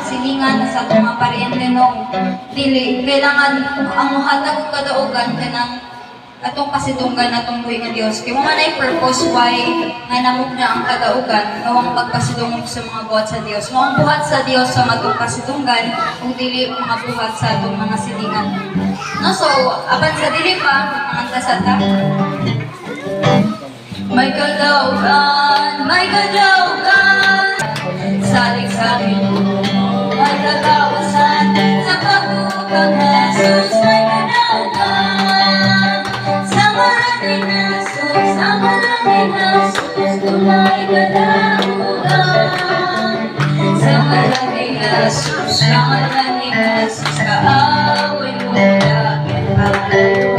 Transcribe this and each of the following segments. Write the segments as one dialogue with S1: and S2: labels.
S1: silingan sa atong mga pariente no. Dili kailangan ang muhatag og kadaugan kanang atong pasidunggan atong buhi nga Dios. Kay mo man ay purpose why nga namog na ang kadaugan ngawang pagpasidungog sa mga buhat sa Dios. Mo ang buhat sa Dios sa matong pasidunggan ug dili mga buhat sa atong mga silingan. No, so apan sa dili pa ang tasata. May kadaugan, salig-salig may kagawasan sa pagbugang Jesus, may kadaugan sa maraming Jesus, sa maraming Jesus, tunay kadaugan sa maraming Jesus, sa maraming Jesus, kaaway mo dakit palayo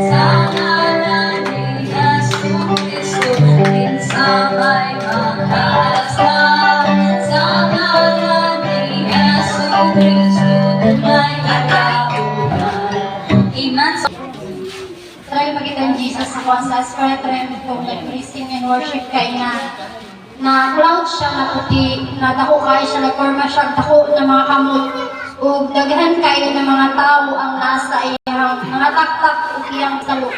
S1: sa ngalan ni Jesus Cristo, sa may makasa sa ngalan ni Jesus Cristo, tunay kadaugan. Iman.
S2: Try magitan Jesus sa kwansa spirit realm itong nag-praising and worship kay na cloud siya na puti, na dako kayo siya, nagporma siya, dako na mga kamot ug daghan kayo ng mga tao ang nasa iyang mga taktak ug iyang talo.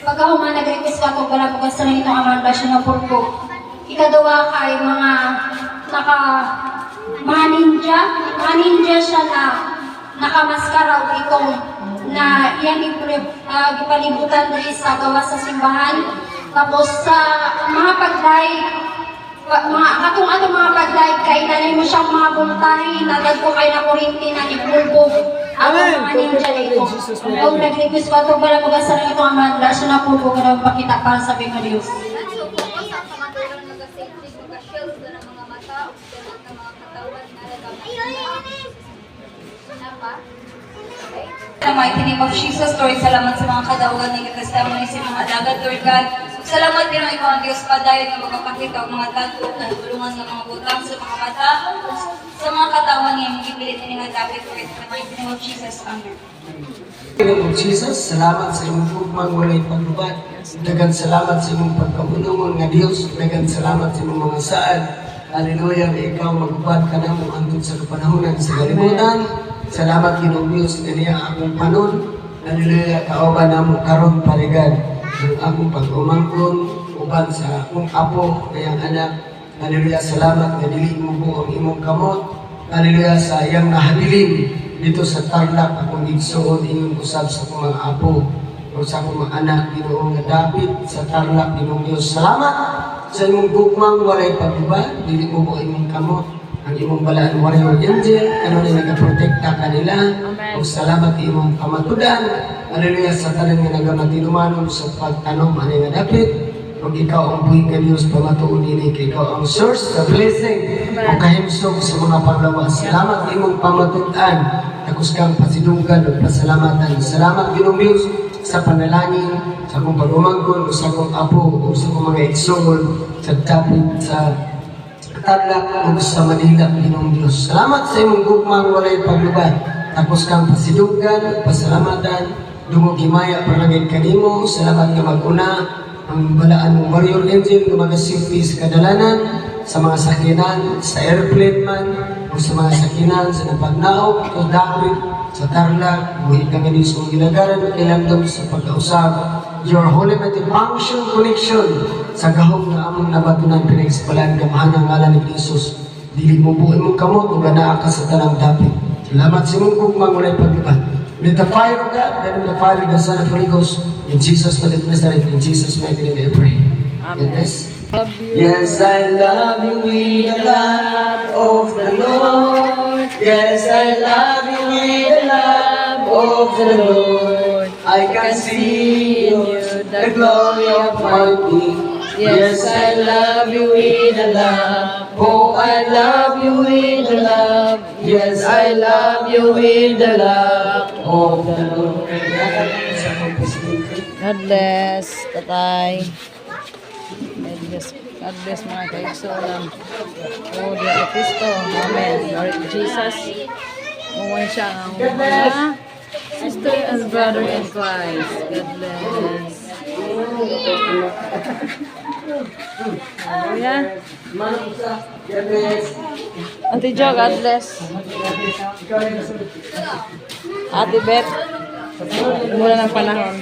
S2: Pagkahuman nag-request ka to para bukas sa itong amang basyon ng purpo. Ikaduwa kay mga ninja siya na nakamaskara ug itong na iyang gipalibutan diri sa gawas sa simbahan. Tapos sa mga pag-live, atong mga pag-live kay nanay mo siyang mga buntahin, nagagpo kay na kurinti na ipulbog ang mga ninja na ito. Kung nag-request ko ito, para magasan ng itong mga lasyo na pulbog na magpakita para sa Bima Diyos.
S1: In the mighty name of Jesus, Lord, salamat sa mga kadaugan ng testimony sa mga dagat, Lord God. Salamat din ang ikaw ang Diyos padayon na magpapakita ang mga tago na tulungan ng mga butang sa mga mata sa mga katawan niya yung gipilit ni nga dapat, Lord. In the mighty name of Jesus, Amen.
S3: In the name of Jesus, salamat sa imong pugmang walay paglubad. Dagan salamat sa imong pagkabulungon nga Dios. Dagan salamat sa imong mga saad. Hallelujah, na ikaw magubad ka na mo andun sa kapanahonan sa kalimutan. Salamat Ginoong Diyos na niya akong panon. Hallelujah, kaoba na mo karon parigad. Ang akong pag-umangkon, uban sa akong apo, ngayang anak. Hallelujah, salamat na dili mo po ang imong kamot. Hallelujah, sa iyang nahabilin dito sa Tarlac, akong igsuon, ingon usab sa akong mga apo. O sa akong mga anak, Ginoong nga David, sa Tarlac, Ginoong Diyos. Salamat sa imong gugmang walay pagubad, dili mo po imong kamot. Ang imong balaan warrior angel, ano na nagaprotekta kanila. O salamat imong kamatudan. Hallelujah, sa tanan nga nagamatinumanon sa pagtanom, ano nga dapat. O ikaw ang buhing ka Diyos, pamatuon ini, ikaw ang source, the blessing, o kahimsog sa mga panglawas. Salamat imong pamatudan, takos kang pasidunggan o pasalamatan. Salamat Ginoong Diyos sa panalangin, sa akong pag-umangkon, sa akong apo, o sa akong mga eksol, sa David, sa Tarlac ug sa Manila, Ginoong Diyos. Salamat sa imong gugmang walay paglubad. Tapos kang pasiduggan, pasalamatan, dungog himaya panagay kanimo. Salamat nga mag-una ang balaan mong warrior angel nga magasimpi sa kadalanan, sa mga sakinan, sa airplane man, o sa mga sakinan sa napagnaog, o David, sa Tarlac, buhi ka nga sa ginagaran o kailandom sa pagkausap. Your holy multifunction connection sa gahong na among nabatunan pinagsipalan kamahan ang ngalan ni Jesus. Dili mo buhay mong kamot o ganaa ka sa tanang dapit. Salamat sa mong gugmang walay paglubad. With the fire of God, and the fire of the Son of Holy Ghost, in Jesus' mighty name, in Jesus' mighty name, I pray.
S4: Amen.
S3: Yes. Yes, I love you with the love of the Lord. Yes, I love you with the love of the Lord. I can see the glory of my King. Yes, I love you with the love. Oh, I love you with the love. Yes, I love you with the love of the Lord.
S4: God bless, tatay. God bless mga kaigsunan. Oh, Diyan ni Cristo. Amen. Glory to Jesus. Umuwi siya ang mga sister and brother in Christ. God bless. Hallelujah.
S3: Manong sa, God bless.
S4: Ate Jo, God bless.
S3: Ikaw rin nasunod.
S4: Ate Beth, mula ng panahon.